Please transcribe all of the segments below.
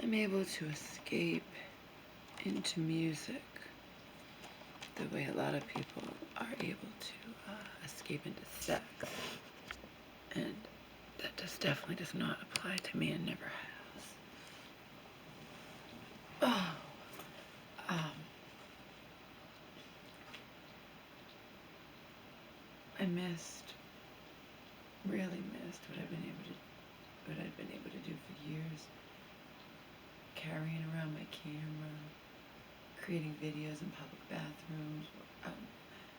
I'm able to escape into music the way a lot of people are able to escape into sex. And that just definitely does not apply to me and never has. Oh, I really missed what I've been able to do for years. Carrying around my camera, creating videos in public bathrooms, or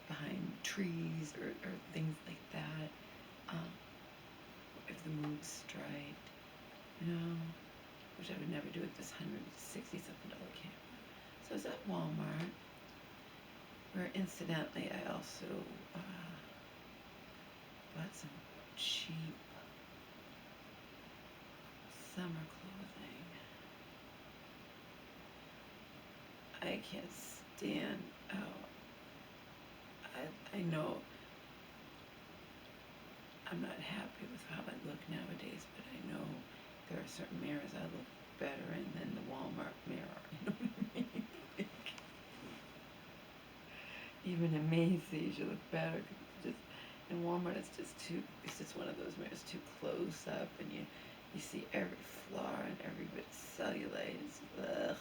behind trees, or things like that. If the mood's straight, which I would never do with this $160-something camera. So I was at Walmart, where incidentally I also bought some cheap summer clothing. I can't stand, I know I'm not happy with how I look nowadays, but I know there are certain mirrors I look better in than the Walmart mirror, you know what I mean? Even in Macy's, you look better. In Walmart, it's just one of those mirrors too close up, and you see every flaw and every bit of cellulite. It's ugh.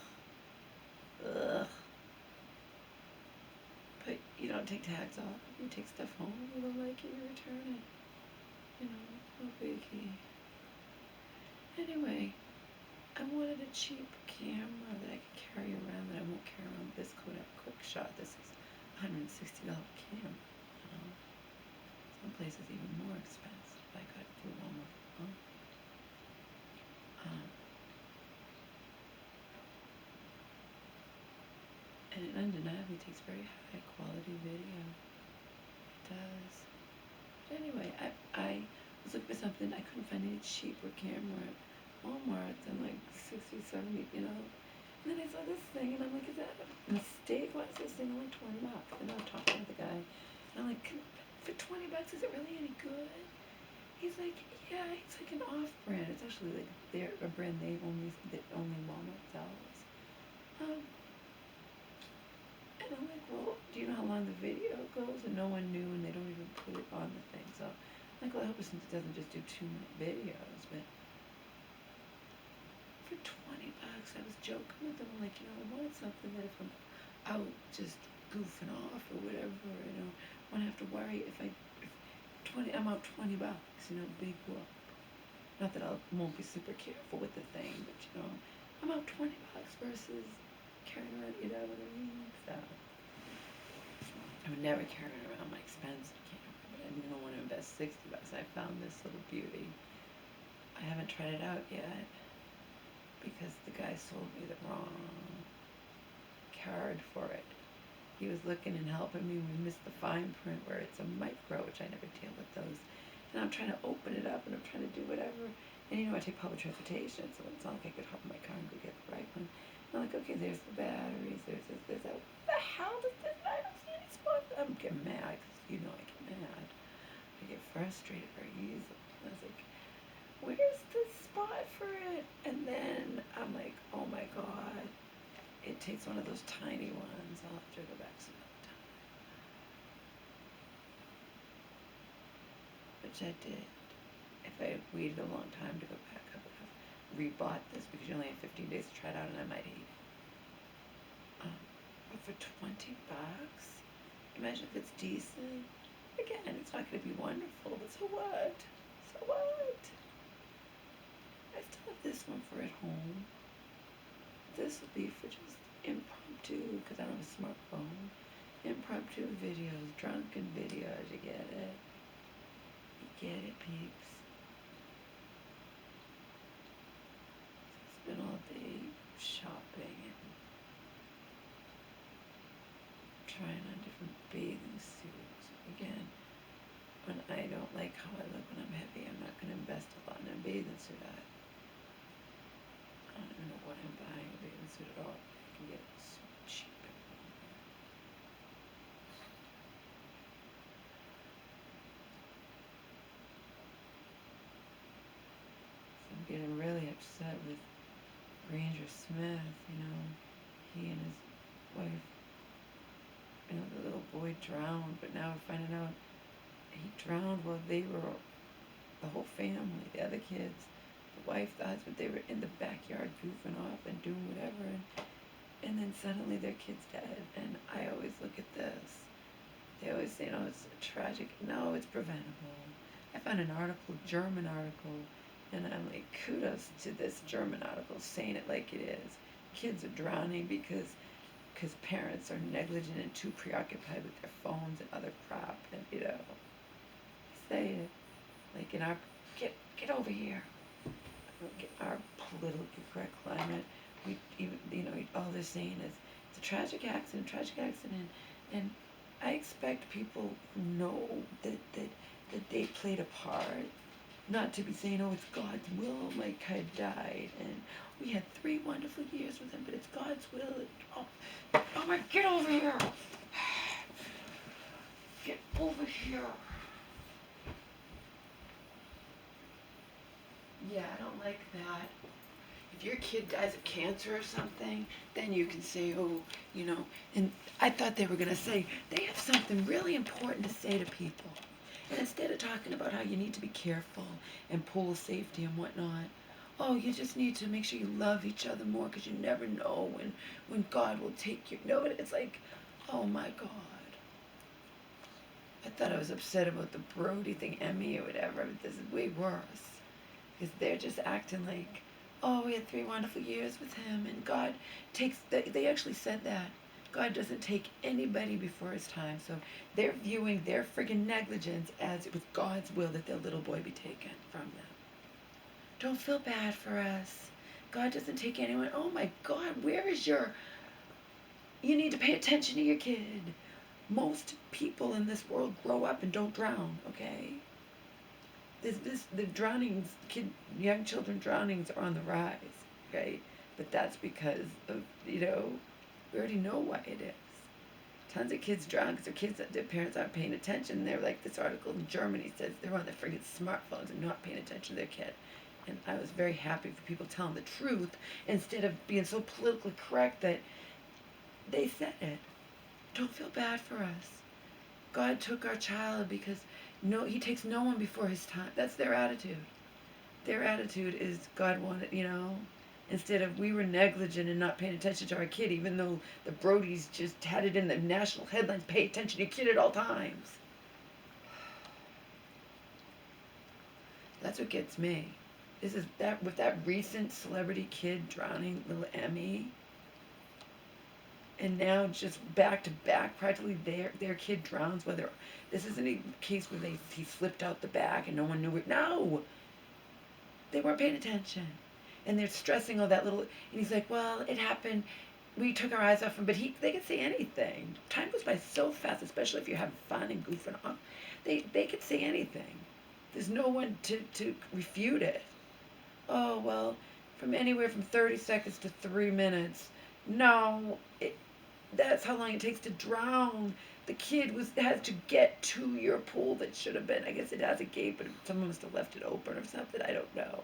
But you don't take tags off. You take stuff home. You don't like it, you return it. No biggie. Anyway, I wanted a cheap camera that I could carry around that I won't carry around with this Kodak Quick Shot. This is $160 camera. Some places even more expensive. I got it through Walmart. And it undeniably takes very high quality video. It does. But anyway, I was looking for something. I couldn't find any cheaper camera at Walmart than like 60, 70, And then I saw this thing, and I'm like, is that a mistake? Why is this thing only $20? And I'm talking to the guy, and I'm like, for $20, is it really any good? He's like, yeah, it's like an off-brand. It's actually like a brand that only Walmart sells. And I'm like, well, do you know how long the video goes? And no one knew, and they don't even put it on the thing. So I'm like, well, I hope it doesn't just do 2-minute videos. But for $20, I was joking with them. I'm like, I wanted something that if I'm out just goofing off or whatever, I don't want to have to worry if I'm out $20, big whoop. Not that I won't be super careful with the thing, but I'm out $20 versus carrying around, what I mean? So I would never carry around my expensive camera, but I didn't want to invest $60. I found this little beauty. I haven't tried it out yet because the guy sold me the wrong card for it. He was looking and helping me. We missed the fine print where it's a micro, which I never deal with those. And I'm trying to open it up, and I'm trying to do whatever. And I take public transportation, so it's not like I could hop in my car and go get the right one. And I'm like, okay, there's the batteries, there's this, there's that. What the hell does this? I don't see any spots. I'm getting mad, because I get mad. I get frustrated very easily. And I was like, where's the spot for it? And then I'm like, oh my God. It takes one of those tiny ones. I'll have to go back some other time. Which I did. If I had waited a long time to go back, I would have rebought this because you only have 15 days to try it out, and I might hate it. But for $20, imagine if it's decent. Again, it's not going to be wonderful, but so what? So what? I still have this one for at home. This would be for just impromptu, because I don't have a smartphone. Impromptu videos, drunken videos, you get it? You get it, peeps? It's been all day shopping and trying on different bathing suits. Again, when I don't like how I look when I'm heavy, I'm not going to invest a lot in a bathing suit. I don't even know why I'm buying a bathing suit at all. I can get it so cheap. So I'm getting really upset with Ranger Smith, he and his wife, the little boy drowned, but now we're finding out he drowned while they were, the whole family, the other kids, the wife, the husband, they were in the backyard goofing off and doing whatever, and then suddenly their kid's dead. And I always look at this. They always say, it's tragic. No, it's preventable. I found an article, German article, and I'm like, kudos to this German article saying it like it is. Kids are drowning because parents are negligent and too preoccupied with their phones and other crap, and say it like in our get over here. Our politically correct climate, we even all they're saying is it's a tragic accident, and I expect people who know that they played a part, not to be saying, oh, it's God's will my kid died, and we had 3 wonderful years with him, but it's God's will. Oh my, get over here! Get over here! Yeah, I don't like that. If your kid dies of cancer or something, then you can say, oh, and I thought they were going to say, they have something really important to say to people. And instead of talking about how you need to be careful and pool safety and whatnot, oh, you just need to make sure you love each other more because you never know when God will take you. No, it's like, oh my God. I thought I was upset about the Brody thing, Emmy or whatever, but this is way worse. Because they're just acting like, oh, we had 3 wonderful years with him, and God takes, they actually said that. God doesn't take anybody before his time, so they're viewing their friggin' negligence as it was God's will that their little boy be taken from them. Don't feel bad for us. God doesn't take anyone. Oh my God, where is you need to pay attention to your kid. Most people in this world grow up and don't drown, okay? The drownings, young children drownings are on the rise, okay? But that's because of, we already know why it is. Tons of kids drown because their parents aren't paying attention. They're like, this article in Germany says they're on their friggin' smartphones and not paying attention to their kid. And I was very happy for people telling the truth instead of being so politically correct that they said it. Don't feel bad for us. God took our child because he takes no one before his time. That's their attitude. Their attitude is God wanted, instead of we were negligent and not paying attention to our kid, even though the Brodies just had it in the national headlines, pay attention to your kid at all times. That's what gets me. This is that with that recent celebrity kid drowning, little Emmy, and now just back to back, practically their kid drowns. Whether this isn't a case where he slipped out the back and no one knew it. No, they weren't paying attention, and they're stressing all that little. And he's like, well, it happened. We took our eyes off him, but they can say anything. Time goes by so fast, especially if you're having fun and goofing off. They could say anything. There's no one to refute it. Oh, well, from anywhere from 30 seconds to 3 minutes. No, that's how long it takes to drown. The kid has to get to your pool that should have been. I guess it has a gate, but someone must have left it open or something. I don't know.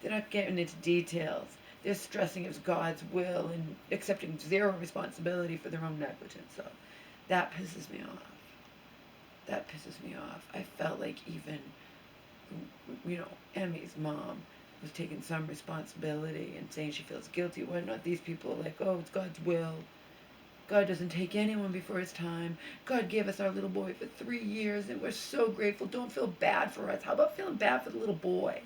They're not getting into details. They're stressing it's God's will and accepting zero responsibility for their own negligence. So that pisses me off. That pisses me off. I felt like even, Emmy's mom was taking some responsibility and saying she feels guilty. Why not these people are like, oh, it's God's will. God doesn't take anyone before his time. God gave us our little boy for 3 years, and we're so grateful. Don't feel bad for us. How about feeling bad for the little boy?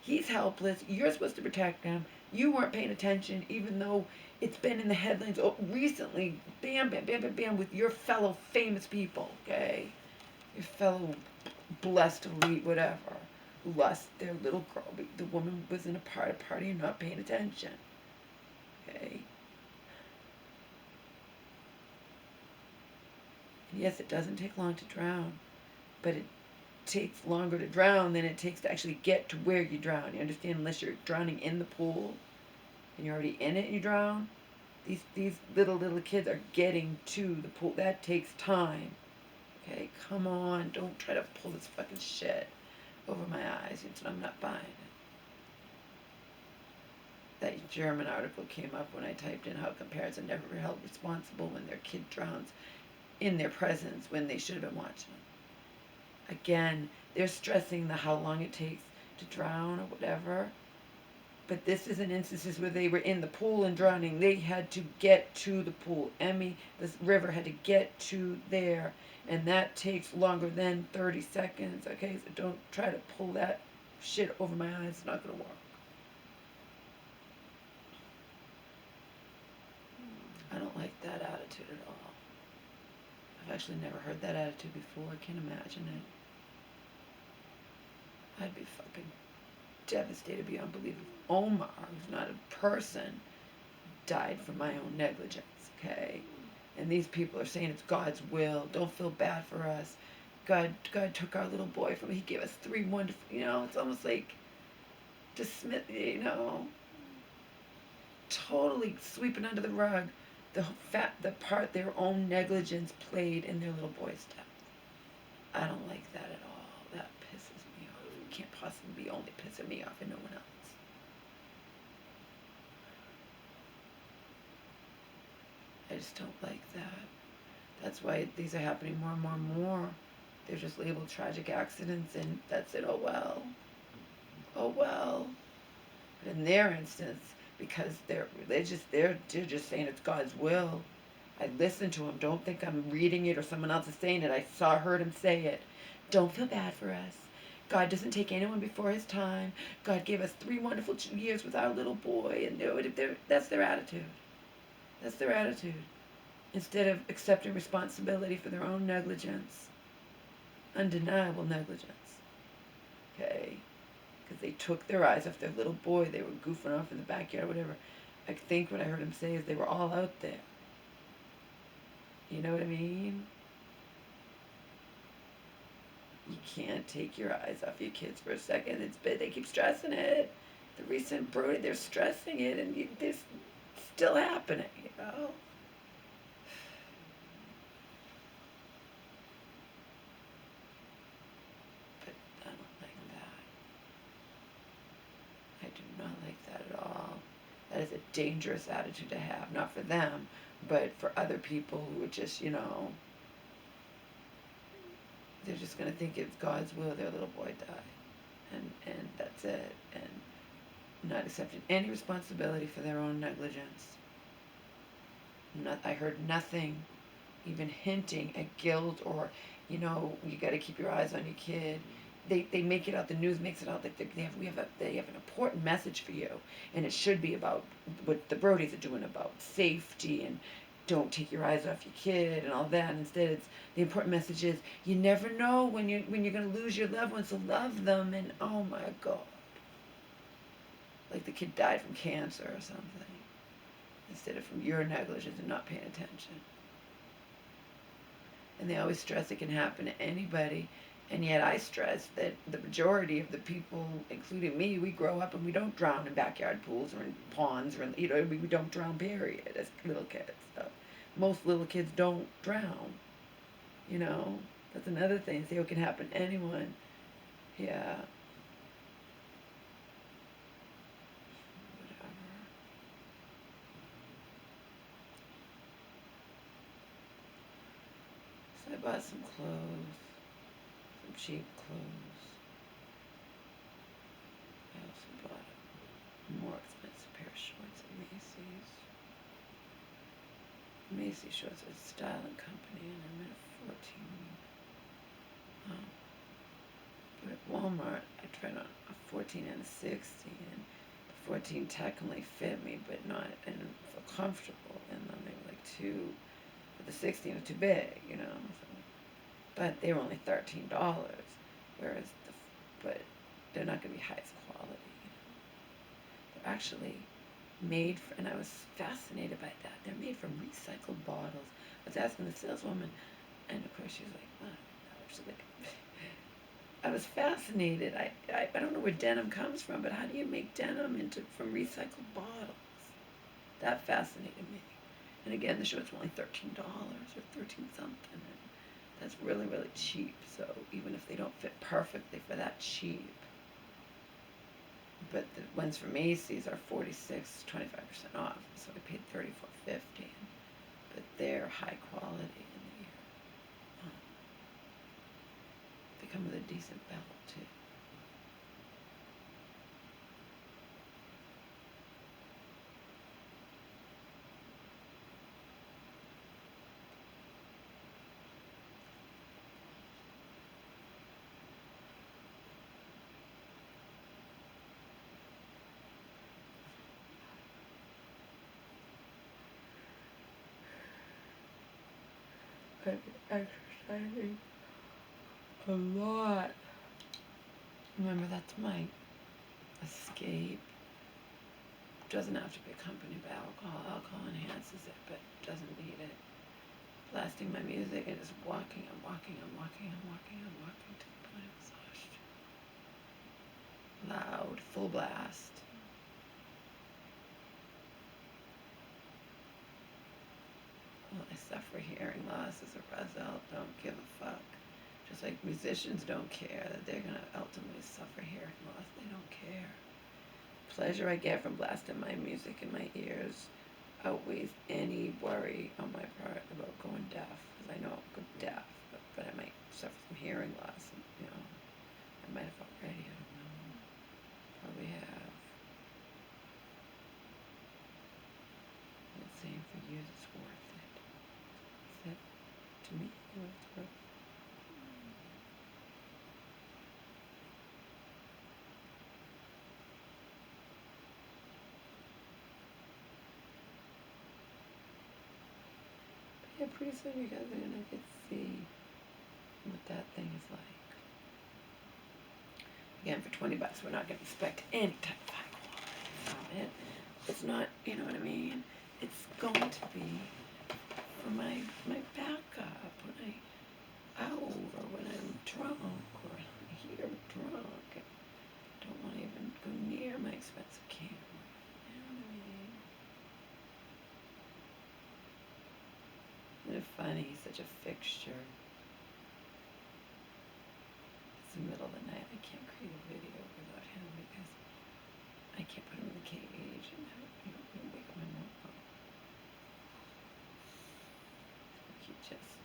He's helpless. You're supposed to protect him. You weren't paying attention, even though it's been in the headlines recently. Bam, bam, bam, bam, bam, with your fellow famous people, okay? Your fellow blessed elite, whatever, who lost their little girl. The woman was in a party and not paying attention, okay? And yes, it doesn't take long to drown, but it takes longer to drown than it takes to actually get to where you drown. You understand? Unless you're drowning in the pool and you're already in it and you drown. These little kids are getting to the pool. That takes time. Okay, come on. Don't try to pull this fucking shit over my eyes. I'm not buying it. German article came up when I typed in how come parents are never held responsible when their kid drowns in their presence when they should have been watching them. Again, they're stressing the how long it takes to drown or whatever. But this isn't instances where they were in the pool and drowning. They had to get to the pool. This river had to get to there. And that takes longer than 30 seconds. Okay, so don't try to pull that shit over my eyes. It's not going to work. I don't like that attitude at all. I've actually never heard that attitude before. I can't imagine it. I'd be fucking devastated beyond belief if Omar, who's not a person, died from my own negligence, okay? And these people are saying it's God's will. Don't feel bad for us. God took our little boy from, he gave us 3 wonderful, it's almost like dismiss, totally sweeping under the rug the part their own negligence played in their little boy's death. I don't like that at all. That pisses me off. It can't possibly be only pissing me off and no one else. I just don't like that. That's why these are happening more and more and more. They're just labeled tragic accidents and that's it. Oh well. Oh well. But in their instance, because they're religious, they're just saying it's God's will. I listened to him. Don't think I'm reading it or someone else is saying it. I heard him say it. Don't feel bad for us. God doesn't take anyone before his time. God gave us 3 wonderful years with our little boy. And that's their attitude. That's their attitude. Instead of accepting responsibility for their own negligence. Undeniable negligence. Okay? Because they took their eyes off their little boy. They were goofing off in the backyard or whatever. I think what I heard him say is they were all out there. You know what I mean? You can't take your eyes off your kids for a second. They keep stressing it. The recent Brody, they're stressing it, and it's still happening, But I don't like that. I do not like that at all. That is a dangerous attitude to have, not for them, but for other people who are just, they're just going to think it's God's will their little boy die. And that's it. And not accepting any responsibility for their own negligence. I heard nothing even hinting at guilt or, you got to keep your eyes on your kid. They make it out, the news makes it out like they have an important message for you. And it should be about what the Brodies are doing about safety and don't take your eyes off your kid and all that. Instead, the important message is you never know when you're going to lose your loved ones, so love them. And oh my God, like the kid died from cancer or something, instead of from your negligence and not paying attention. And they always stress it can happen to anybody, and yet I stress that the majority of the people, including me, we grow up and we don't drown in backyard pools or in ponds or we don't drown, period, as little kids. So most little kids don't drown. That's another thing. See, it can happen to anyone. Yeah. Whatever. So I bought some clothes. Some cheap clothes. I also bought a more expensive pair of shorts at Macy's. Macy's shorts are a styling company, and I'm at 14. But at Walmart, I tried on a 14 and a 16, and the 14 technically fit me, but not, and feel comfortable, and then they were like 2, but the 16 was too big, So, but they were only $13, whereas but they're not going to be highest quality, They're actually made for, and I was fascinated by that. They're made from recycled bottles. I was asking the saleswoman, and of course she was like, "What?" She's like, I was fascinated. I don't know where denim comes from, but how do you make denim from recycled bottles? That fascinated me. And again, the shorts were only $13 or 13 something. And that's really, really cheap. So even if they don't fit perfectly for that cheap, But the ones from Macy's are 46, 25% off. So I paid $34.50. But they're high quality and they come with a decent belt too. I've been exercising a lot. Remember, that's my escape. Doesn't have to be accompanied by alcohol. Alcohol enhances it, but doesn't need it. Blasting my music and just walking, I'm walking to the point of exhaustion. Loud, full blast. Well, I suffer hearing loss as a result. Don't give a fuck. Just like musicians don't care that they're gonna ultimately suffer hearing loss. They don't care. Pleasure I get from blasting my music in my ears outweighs any worry on my part about going deaf. Because I know I'll go deaf, but I might suffer from hearing loss. And, I might have already. I don't know. Probably have. And same for you. It's worth it. Is that to me? It's worth it. Yeah, pretty soon you guys are gonna get to see what that thing is like. Again, for $20, we're not gonna expect any type of high quality from it. It's not, you know what I mean? It's going to be for my backup when I out or when I'm drunk or I hear I'm drunk. I don't want to even go near my expensive camera. You know what I mean? Isn't it funny? He's such a fixture. It's the middle of the night. I can't create a video without him because I can't put him in the cage and wake up my mom. He just